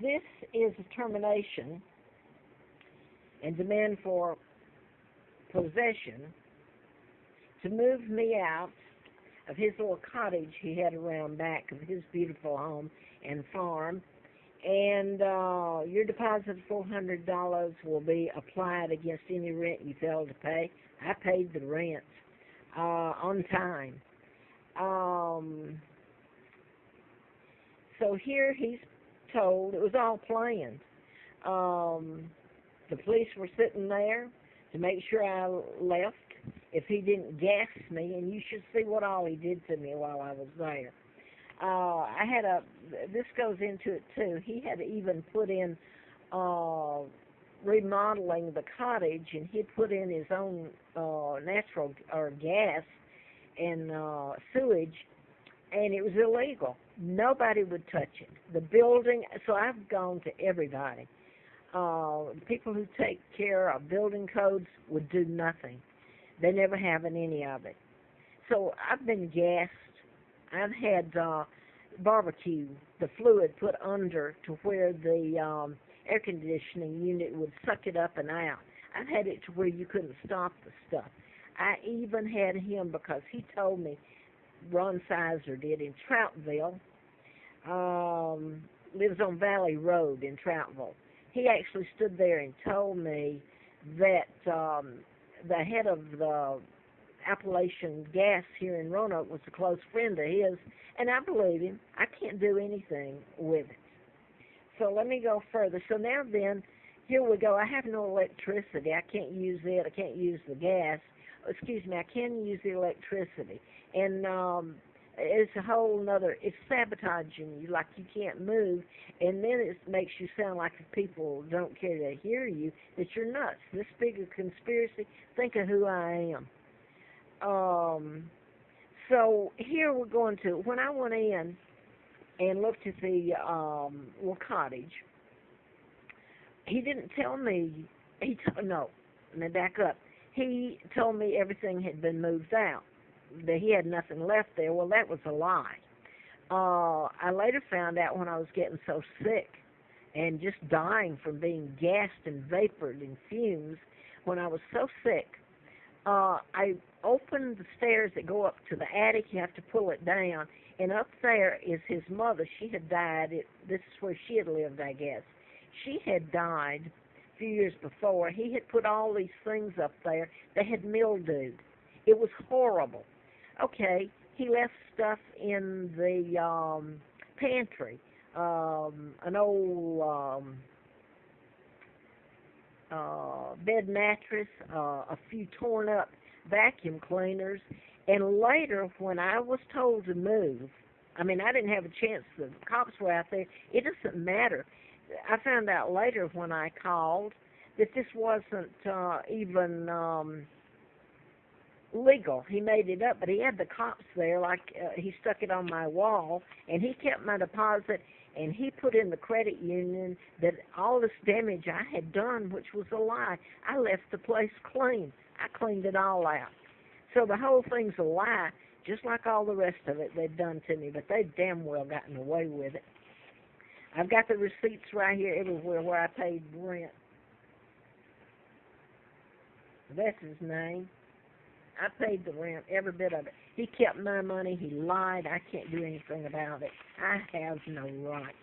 This is a termination and demand for possession to move me out of his little cottage he had around back of his beautiful home and farm. And your deposit of $400 will be applied against any rent you fail to pay. I paid the rent on time. Um, so here he's told it was all planned. The police were sitting there to make sure I left if he didn't gas me, and you should see what all he did to me while I was there. I had a, this goes into it too, he had even put in remodeling the cottage, and he put in his own natural or gas and sewage, and it was illegal. Nobody would touch it. The building, so I've gone to everybody. People who take care of building codes would do nothing. They never have any of it. So I've been gassed. I've had barbecue, the fluid put under to where the air conditioning unit would suck it up and out. I've had it to where you couldn't stop the stuff. I even had him, because he told me, Ron Sizer did, in Troutville, lives on Valley Road in Troutville. He actually stood there and told me that the head of the Appalachian Gas here in Roanoke was a close friend of his, and I believe him. I can't do anything with it. So let me go further. So now then, here we go. I have no electricity. I can't use it. I can't use the gas. Excuse me, I can use the electricity. And it's a whole nother, it's sabotaging you, like you can't move, and then it makes you sound like if people don't care to hear you, that you're nuts. This big a conspiracy, think of who I am. So here we're going to, when I went in and looked at the little cottage, he didn't tell me, no, let me back up. He told me everything had been moved out, that he had nothing left there. Well, that was a lie. I later found out, when I was getting so sick and just dying from being gassed and vapored and fumes, when I was so sick, I opened the stairs that go up to the attic. You have to pull it down, and up there is his mother. She had died. This is where she had lived, I guess. She had died a few years before. He had put all these things up there. They had mildewed. It was horrible. Okay, he left stuff in the pantry, an old bed mattress, a few torn up vacuum cleaners, and later when I was told to move, I mean, I didn't have a chance, the cops were out there, it doesn't matter. I found out later when I called that this wasn't even legal. He made it up, but he had the cops there, like he stuck it on my wall, and he kept my deposit, and he put in the credit union that all this damage I had done, which was a lie. I left the place clean. I cleaned it all out. So the whole thing's a lie, just like all the rest of it they've done to me, but they've damn well gotten away with it. I've got the receipts right here everywhere where I paid rent. That's his name. I paid the rent, every bit of it. He kept my money. He lied. I can't do anything about it. I have no rights.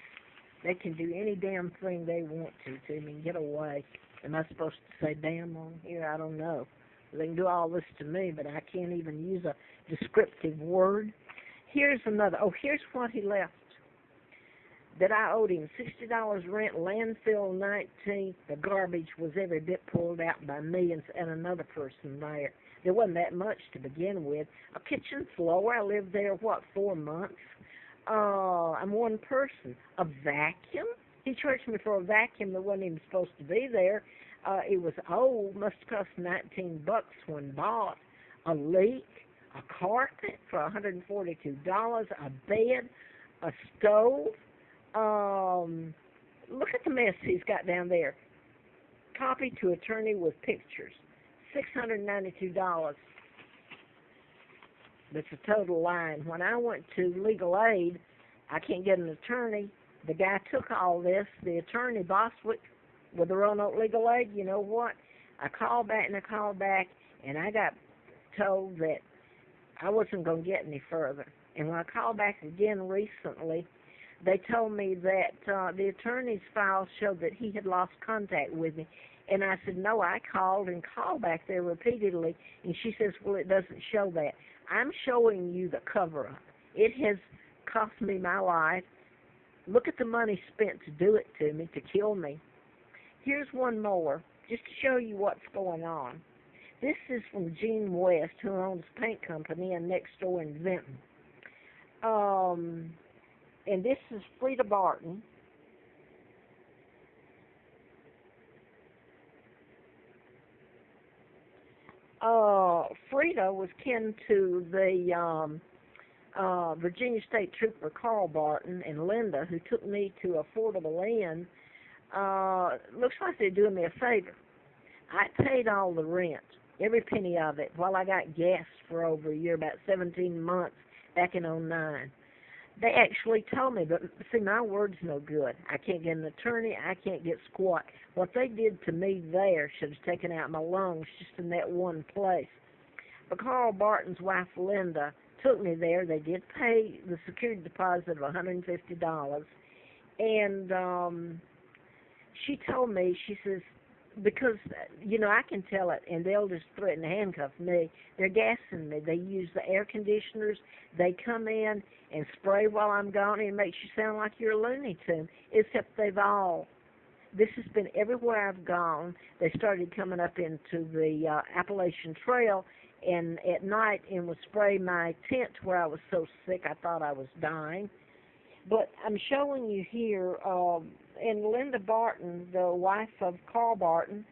They can do any damn thing they want to me and get away. Am I supposed to say damn on here? I don't know. They can do all this to me, but I can't even use a descriptive word. Here's another. Oh, here's what he left. That I owed him $60 rent, landfill 19. The garbage was every bit pulled out by millions, and another person there. There wasn't that much to begin with. A kitchen floor. I lived there, 4 months? I'm one person. A vacuum? He charged me for a vacuum that wasn't even supposed to be there. It was old. Must have cost $19 when bought. A leak. A carpet for $142. A bed. A stove. Look at the mess he's got down there. Copy to attorney with pictures. $692. That's a total lie. And when I went to legal aid, I can't get an attorney. The guy took all this, the attorney, Bostwick, with the Roanoke Legal Aid. You know what? I called back and I called back, and I got told that I wasn't going to get any further. And when I called back again recently, they told me that the attorney's files showed that he had lost contact with me. And I said, no, I called and called back there repeatedly. And she says, well, it doesn't show that. I'm showing you the cover-up. It has cost me my life. Look at the money spent to do it to me, to kill me. Here's one more, just to show you what's going on. This is from Gene West, who owns a paint company and next door in Vinton. And this is Frida Barton. Frida was kin to the Virginia State Trooper Carl Barton and Linda, who took me to Affordable Inn. Looks like they're doing me a favor. I paid all the rent, every penny of it, while I got gas for over a year, about 17 months back in '09. They actually told me, but see, my word's no good. I can't get an attorney. I can't get squat. What they did to me there should have taken out my lungs just in that one place. But Carl Barton's wife, Linda, took me there. They did pay the security deposit of $150. And she told me, she says, because, you know, I can tell it, and they'll just threaten to handcuff me. They're gassing me. They use the air conditioners. They come in and spray while I'm gone, and it makes you sound like you're a Looney Tune, except this has been everywhere I've gone. They started coming up into the Appalachian Trail, and at night, and would spray my tent where I was so sick I thought I was dying. But I'm showing you here, and Linda Barton, the wife of Carl Barton,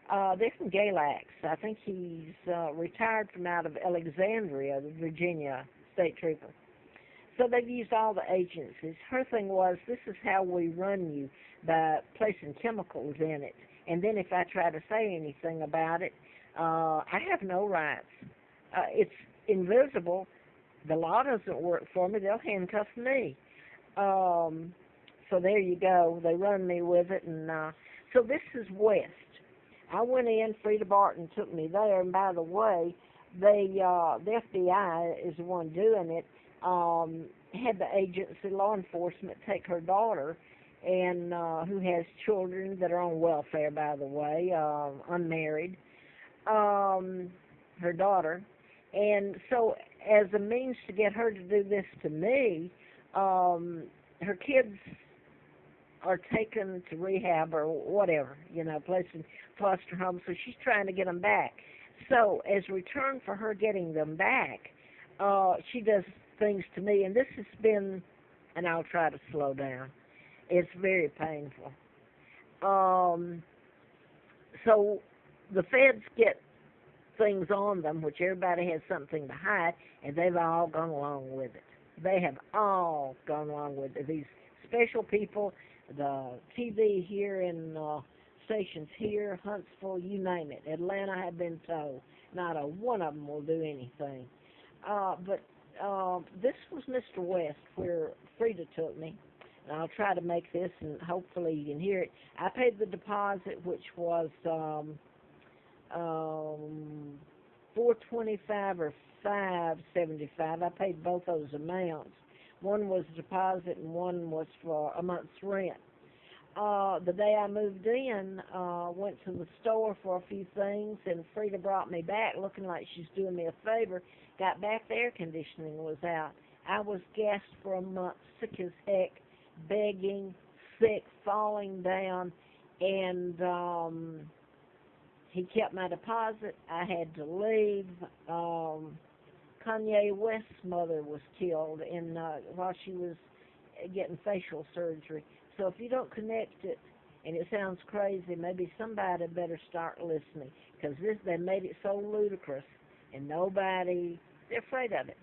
they're from Galax. I think he's retired from out of Alexandria, the Virginia State Trooper. So they've used all the agencies. Her thing was, this is how we run you, by placing chemicals in it. And then if I try to say anything about it, I have no rights. It's invisible. The law doesn't work for me. They'll handcuff me. So there you go. They run me with it. And so this is West. I went in. Frida Barton took me there. And by the way, the FBI is the one doing it. Had the agency, law enforcement, take her daughter, and who has children that are on welfare, by the way, unmarried, her daughter. And so as a means to get her to do this to me, her kids are taken to rehab or whatever, you know, placed in foster home, so she's trying to get them back. So as return for her getting them back, she does things to me, and this has been, and I'll try to slow down, it's very painful. So the feds get things on them, which everybody has something to hide, and they've all gone along with it. They have all gone along with it. These special people, the TV here in stations here, Huntsville, you name it. Atlanta, I've been told. Not a one of them will do anything. But this was Mr. West, where Frida took me. And I'll try to make this, and hopefully you can hear it. I paid the deposit, which was $425 or $575. I paid both those amounts. One was deposit, and one was for a month's rent. The day I moved in, went to the store for a few things, and Frida brought me back looking like she's doing me a favor. Got back, the air conditioning was out. I was gassed for a month, sick as heck, begging, sick, falling down, and he kept my deposit. I had to leave. Kanye West's mother was killed while she was getting facial surgery. So if you don't connect it, and it sounds crazy, maybe somebody better start listening, because they made it so ludicrous, and they're afraid of it.